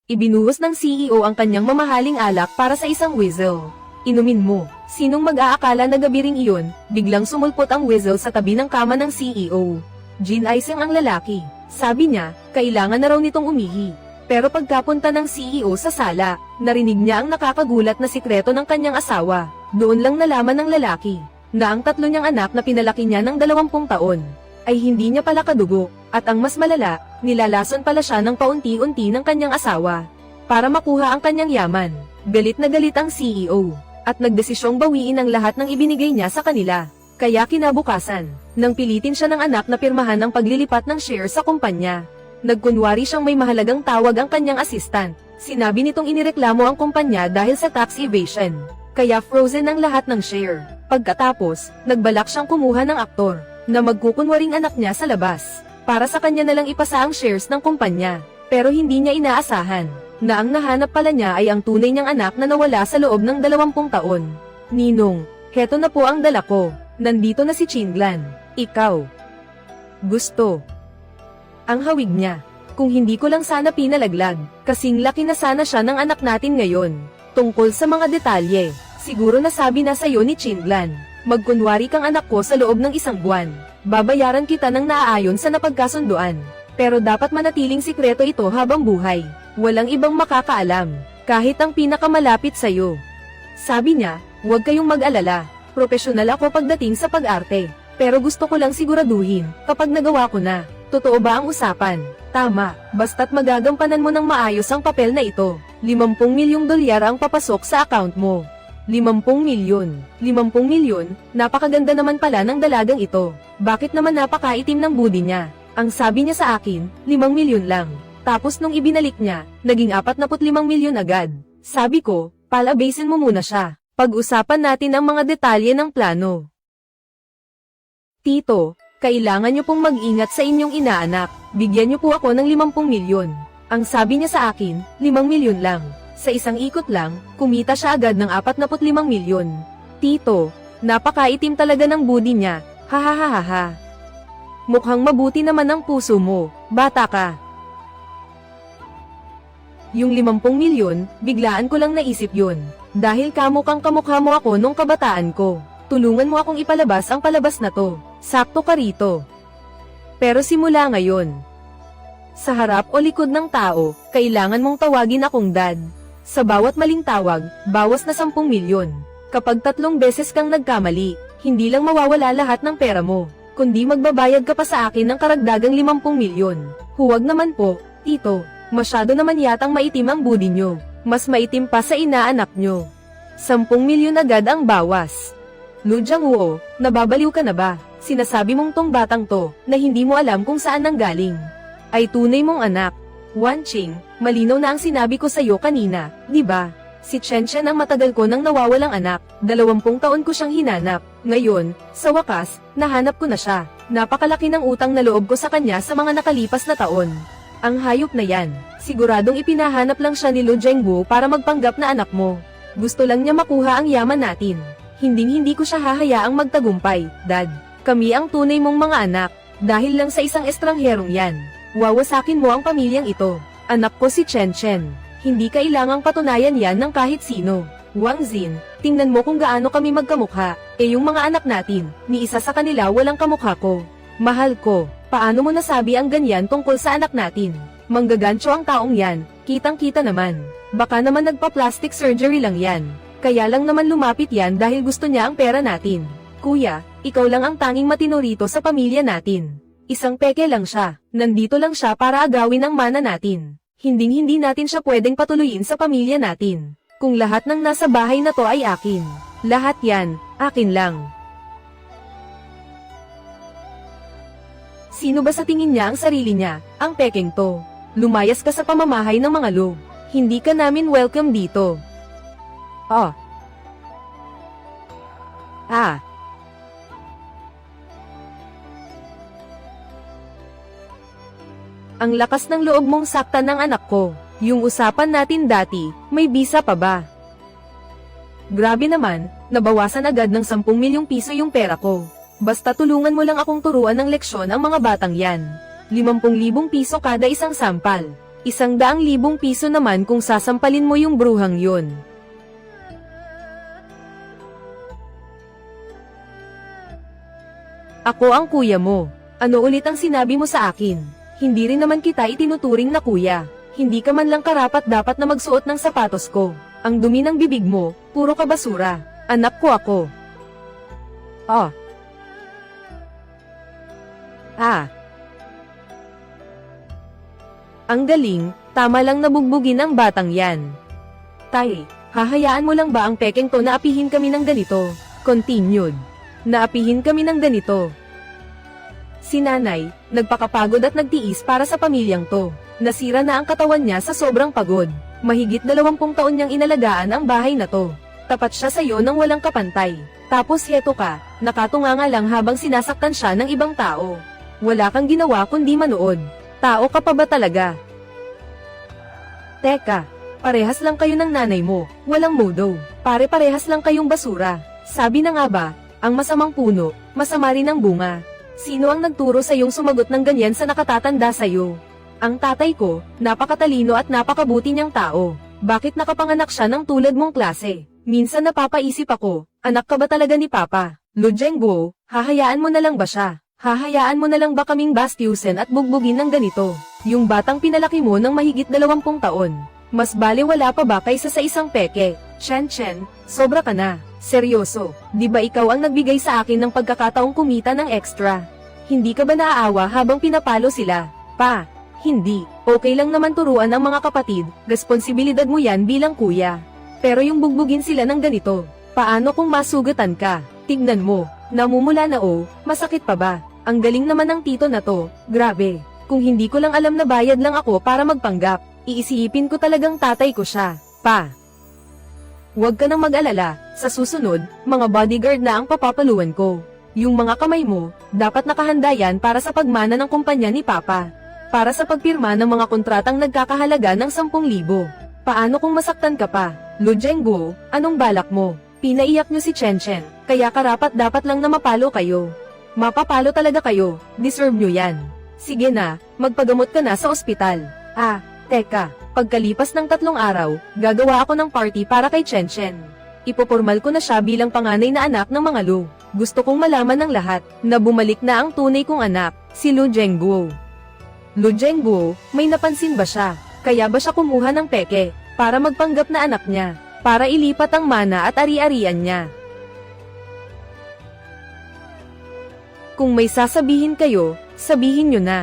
Ibinuhos ng CEO ang kanyang mamahaling alak para sa isang whistle. Inumin mo. Sinong mag-aakala na gabi ring iyon, biglang sumulpot ang whistle sa tabi ng kama ng CEO. Ginaising ang lalaki. Sabi niya, kailangan na raw nitong umihi. Pero pagkapunta ng CEO sa sala, narinig niya ang nakakagulat na sikreto ng kanyang asawa. Doon lang nalaman ng lalaki, na ang tatlo niyang anak na pinalaki niya ng 20 taon, ay hindi niya pala kadugo, at ang mas malala, nilalason pala siya ng paunti-unti ng kanyang asawa. Para makuha ang kanyang yaman, galit na galit ang CEO. At nagdesisyong bawiin ang lahat ng ibinigay niya sa kanila. Kaya kinabukasan, nang pilitin siya ng anak na pirmahan ang paglilipat ng share sa kumpanya. Nagkunwari siyang may mahalagang tawag ang kanyang assistant. Sinabi nitong inireklamo ang kumpanya dahil sa tax evasion. Kaya frozen ang lahat ng share. Pagkatapos, nagbalak siyang kumuha ng aktor, na magkukunwaring anak niya sa labas. Para sa kanya nalang ipasa ang shares ng kumpanya. Pero hindi niya inaasahan na ang nahanap pala niya ay ang tunay niyang anak na nawala sa loob ng 20 taon. Ninong, heto na po ang dala ko. Nandito na si Chinglan. Ikaw. Gusto. Ang hawig niya. Kung hindi ko lang sana pinalaglag, kasing laki na sana siya ng anak natin ngayon. Tungkol sa mga detalye, siguro nasabi na sa'yo ni Chinglan. Magkunwari kang anak ko sa loob ng 1 buwan. Babayaran kita ng naaayon sa napagkasunduan. Pero dapat manatiling sikreto ito habang buhay. Walang ibang makakaalam, kahit ang pinakamalapit sa'yo. Sabi niya, huwag kayong mag-alala, propesyonal ako pagdating sa pag-arte. Pero gusto ko lang siguraduhin, kapag nagawa ko na, totoo ba ang usapan? Tama, basta't magagampanan mo ng maayos ang papel na ito. 50 milyong dolyar ang papasok sa account mo. 50 milyon. 50 milyon, napakaganda naman pala ng dalagang ito. Bakit naman napakaitim ng budi niya? Ang sabi niya sa akin, 5 milyon lang. Tapos nung ibinalik niya, naging 45 milyon agad. Sabi ko, palabasin mo muna siya. Pag-usapan natin ang mga detalye ng plano. Tito, kailangan niyo pong mag-ingat sa inyong inaanak. Bigyan niyo po ako ng 50 milyon. Ang sabi niya sa akin, 5 milyon lang. Sa isang ikot lang, kumita siya agad ng 45 milyon. Tito, napakaitim talaga ng budi niya. Hahaha. Mukhang mabuti naman ang puso mo, bata ka. Yung 50 milyon, biglaan ko lang naisip yun. Dahil kamukhang kamukha mo ako nung kabataan ko. Tulungan mo akong ipalabas ang palabas na to. Sakto ka rito. Pero simula ngayon, sa harap o likod ng tao, kailangan mong tawagin akong dad. Sa bawat maling tawag, bawas na 10 milyon. Kapag 3 beses kang nagkamali, hindi lang mawawala lahat ng pera mo, kundi magbabayad ka pa sa akin ng karagdagang 50 milyon. Huwag naman po, tito. Masyado naman yatang maitim ang budi nyo. Mas maitim pa sa inaanak nyo. 10 milyon agad ang bawas. Lu Jianghuo, nababaliw ka na ba? Sinasabi mong tong batang to, na hindi mo alam kung saan nanggaling, ay tunay mong anak. Wan Qing, malinaw na ang sinabi ko sa'yo kanina, di ba? Si Chen Chen ang matagal ko nang nawawalang anak. 20 taon ko siyang hinanap. Ngayon, sa wakas, nahanap ko na siya. Napakalaki ng utang na loob ko sa kanya sa mga nakalipas na taon. Ang hayop na yan, siguradong ipinahanap lang siya ni Lu Jianghuo para magpanggap na anak mo. Gusto lang niya makuha ang yaman natin. Hinding-hindi ko siya hahayaang magtagumpay, Dad. Kami ang tunay mong mga anak, dahil lang sa isang estrangherong yan. Wawasakin mo ang pamilyang ito. Anak ko si Chen Chen. Hindi kailangang patunayan yan ng kahit sino. Wang Xin, tingnan mo kung gaano kami magkamukha. Yung mga anak natin, ni isa sa kanila walang kamukha ko. Mahal ko. Paano mo nasabi ang ganyan tungkol sa anak natin? Manggagancho ang taong yan, kitang-kita naman. Baka naman nagpa-plastic surgery lang yan. Kaya lang naman lumapit yan dahil gusto niya ang pera natin. Kuya, ikaw lang ang tanging matino rito sa pamilya natin. Isang peke lang siya, nandito lang siya para agawin ang mana natin. Hinding-hindi natin siya pwedeng patuloyin sa pamilya natin. Kung lahat ng nasa bahay na to ay akin, lahat yan, akin lang. Sino ba sa tingin niya ang sarili niya, ang pekeng to? Lumayas ka sa pamamahay ng mga Lu. Hindi ka namin welcome dito. Oh. Ah. Ang lakas ng loob mong saktan ng anak ko. Yung usapan natin dati, may bisa pa ba? Grabe naman, nabawasan agad ng 10 milyong piso yung pera ko. Basta tulungan mo lang akong turuan ng leksyon ang mga batang yan. 50,000 piso kada isang sampal. 100,000 piso naman kung sasampalin mo yung bruhang yun. Ako ang kuya mo. Ano ulit ang sinabi mo sa akin? Hindi rin naman kita itinuturing na kuya. Hindi ka man lang karapat dapat na magsuot ng sapatos ko. Ang dumi ng bibig mo, puro ka basura. Anak ko ako. Ah. Ang galing, tama lang nabugbugin ang batang yan. Tay, hahayaan mo lang ba ang pekeng to na apihin kami ng ganito? Continued. Naapihin kami ng ganito. Si nanay, nagpakapagod at nagtiis para sa pamilyang to. Nasira na ang katawan niya sa sobrang pagod. Mahigit 20 taon niyang inalagaan ang bahay na to. Tapat siya sa'yo nang walang kapantay. Tapos heto ka, nakatunganga lang habang sinasaktan siya ng ibang tao. Wala kang ginawa kundi manood. Tao ka pa ba talaga? Teka, parehas lang kayo ng nanay mo, walang modo. Pare-parehas lang kayong basura. Sabi na nga ba, ang masamang puno, masama rin ang bunga. Sino ang nagturo sa iyong sumagot ng ganyan sa nakatatanda sa'yo? Ang tatay ko, napakatalino at napakabuti niyang tao. Bakit nakapanganak siya ng tulad mong klase? Minsan napapaisip ako, anak ka ba talaga ni Papa? Lu Zhengguo, hahayaan mo na lang ba siya? Hahayaan mo na lang ba kaming bastyusin at bugbugin ng ganito? Yung batang pinalaki mo ng mahigit 20 taon. Mas bale wala pa ba kaysa sa isang peke? Chen, sobra ka na. Seryoso, di ba ikaw ang nagbigay sa akin ng pagkakataong kumita ng extra? Hindi ka ba naaawa habang pinapalo sila? Pa, hindi. Okay lang naman turuan ang mga kapatid, responsibilidad mo yan bilang kuya. Pero yung bugbugin sila ng ganito, paano kung masugatan ka? Tignan mo, namumula na masakit pa ba? Ang galing naman ng tito na to, grabe. Kung hindi ko lang alam na bayad lang ako para magpanggap, iisipin ko talagang tatay ko siya, pa. Huwag ka nang mag-alala, sa susunod, mga bodyguard na ang papapaluan ko. Yung mga kamay mo, dapat nakahanda yan para sa pagmana ng kumpanya ni Papa. Para sa pagpirma ng mga kontratang nagkakahalaga ng 10,000. Paano kung masaktan ka pa? Lu Zhengguo, anong balak mo? Pinaiyak nyo si Chen, kaya karapat dapat lang na mapalo kayo. Mapapalo talaga kayo, deserve nyo yan. Sige na, magpagamot ka na sa ospital. Teka, pagkalipas ng 3 araw, gagawa ako ng party para kay Chen. Ipopormal ko na siya bilang panganay na anak ng mga Lu. Gusto kong malaman ng lahat, na bumalik na ang tunay kong anak, si Lu Zhengguo. Lu Zhengguo, may napansin ba siya? Kaya ba siya kumuha ng peke, para magpanggap na anak niya? Para ilipat ang mana at ari-arian niya. Kung may sasabihin kayo, sabihin nyo na.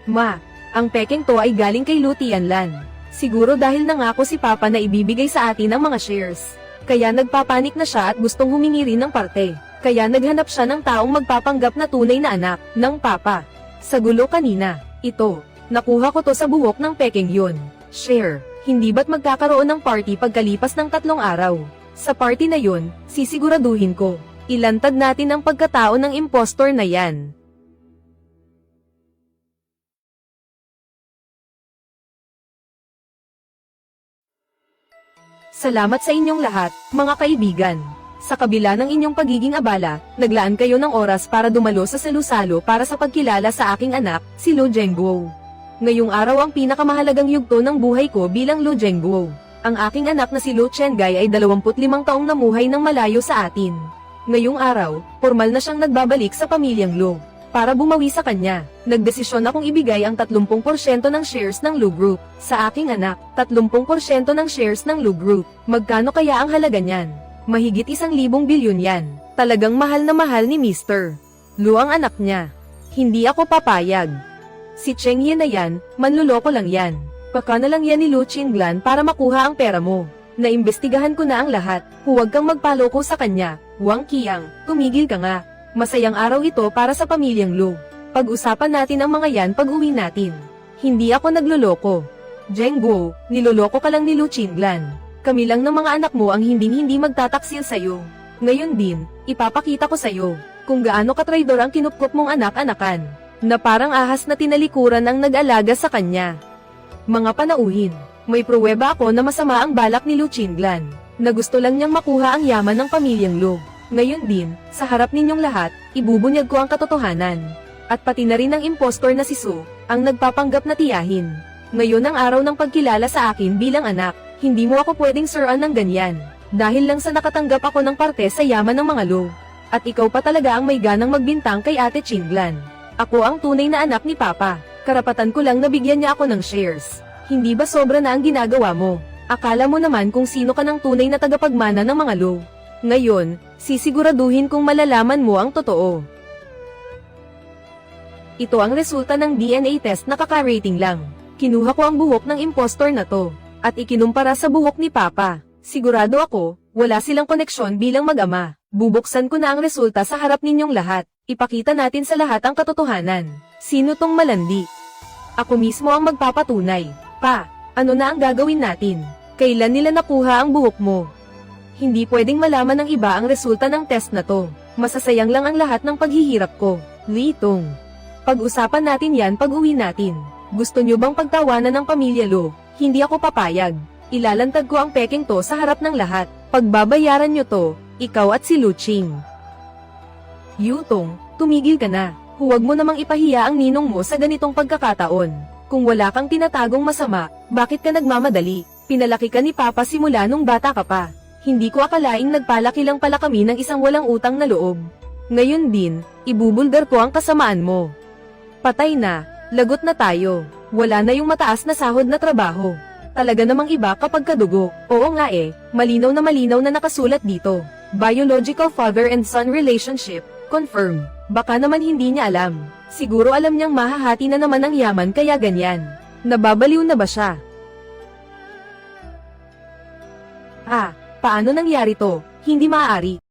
Ma, ang pekeng to ay galing kay Lu Tianlan. Siguro dahil nangako si Papa na ibibigay sa atin ang mga shares. Kaya nagpapanik na siya at gustong humingi rin ng parte. Kaya naghanap siya ng taong magpapanggap na tunay na anak, ng Papa. Sa gulo kanina, ito, nakuha ko to sa buhok ng pekeng yun. Share. Hindi ba't magkakaroon ng party pagkalipas ng 3 araw? Sa party na yun, sisiguraduhin ko, ilantad natin ang pagkatao ng impostor na yan. Salamat sa inyong lahat, mga kaibigan. Sa kabila ng inyong pagiging abala, naglaan kayo ng oras para dumalo sa salusalo para sa pagkilala sa aking anak, si Lu Zhengguo. Ngayong araw ang pinakamahalagang yugto ng buhay ko bilang Lu Zhengguo. Ang aking anak na si Lu Chengai ay 25 taong namuhay ng malayo sa atin. Ngayong araw, formal na siyang nagbabalik sa pamilyang Lu. Para bumawi sa kanya, nagdesisyon akong ibigay ang 30% ng shares ng Lu Group sa aking anak. 30% ng shares ng Lu Group. Magkano kaya ang halaga niyan? Mahigit 1,000 bilyon yan. Talagang mahal na mahal ni Mr. Lu ang anak niya. Hindi ako papayag. Si Cheng Ye na yan, manluloko lang yan. Baka na lang yan ni Lu Qinglan para makuha ang pera mo. Naimbestigahan ko na ang lahat, huwag kang magpaloko sa kanya. Wang Qiang, tumigil ka nga. Masayang araw ito para sa pamilyang Lu. Pag-usapan natin ang mga yan pag-uwi natin. Hindi ako nagluloko. Zhengguo, niloloko ka lang ni Lu Qinglan. Kami lang ng mga anak mo ang hindi magtataksil sa'yo. Ngayon din, ipapakita ko sa'yo, kung gaano katraidor ang kinupkop mong anak-anakan, na parang ahas na tinalikuran ang nag-alaga sa kanya. Mga panauhin, may pruweba ako na masama ang balak ni Lu Qinglan, na gusto lang niyang makuha ang yaman ng pamilyang Lu. Ngayon din, sa harap ninyong lahat, ibubunyag ko ang katotohanan. At pati na rin ang impostor na si Su, ang nagpapanggap na tiyahin. Ngayon ang araw ng pagkilala sa akin bilang anak, hindi mo ako pwedeng suruan ng ganyan. Dahil lang sa nakatanggap ako ng parte sa yaman ng mga Lo. At ikaw pa talaga ang may ganang magbintang kay Ate Chinglan. Ako ang tunay na anak ni Papa. Karapatan ko lang na bigyan niya ako ng shares. Hindi ba sobra na ang ginagawa mo? Akala mo naman kung sino ka ng tunay na tagapagmana ng mga Lo. Ngayon, sisiguraduhin kong malalaman mo ang totoo. Ito ang resulta ng DNA test na kaka-rating lang. Kinuha ko ang buhok ng impostor na to, at ikinumpara sa buhok ni Papa. Sigurado ako, wala silang koneksyon bilang mag-ama. Bubuksan ko na ang resulta sa harap ninyong lahat. Ipakita natin sa lahat ang katotohanan. Sino tong malandi? Ako mismo ang magpapatunay. Pa, ano na ang gagawin natin? Kailan nila nakuha ang buhok mo? Hindi pwedeng malaman ng iba ang resulta ng test na to. Masasayang lang ang lahat ng paghihirap ko. Litong. Pag-usapan natin yan pag-uwi natin. Gusto nyo bang pagtawanan ng pamilya Lo? Hindi ako papayag. Ilalantad ko ang peking to sa harap ng lahat. Pagbabayaran nyo to, ikaw at si Luching. Yutong, tumigil ka na. Huwag mo namang ipahiya ang ninong mo sa ganitong pagkakataon. Kung wala kang tinatagong masama, bakit ka nagmamadali? Pinalaki ka ni Papa simula nung bata ka pa. Hindi ko akalaing nagpalaki lang pala kami ng isang walang utang na loob. Ngayon din, ibubuldar ko ang kasamaan mo. Patay na, lagot na tayo. Wala na yung mataas na sahod na trabaho. Talaga namang iba kapag kadugo. Oo nga malinaw na nakasulat dito. Biological father and son relationship, confirm. Baka naman hindi niya alam. Siguro alam niyang mahahati na naman ang yaman kaya ganyan. Nababaliw na ba siya? Paano nangyari to? Hindi maaari.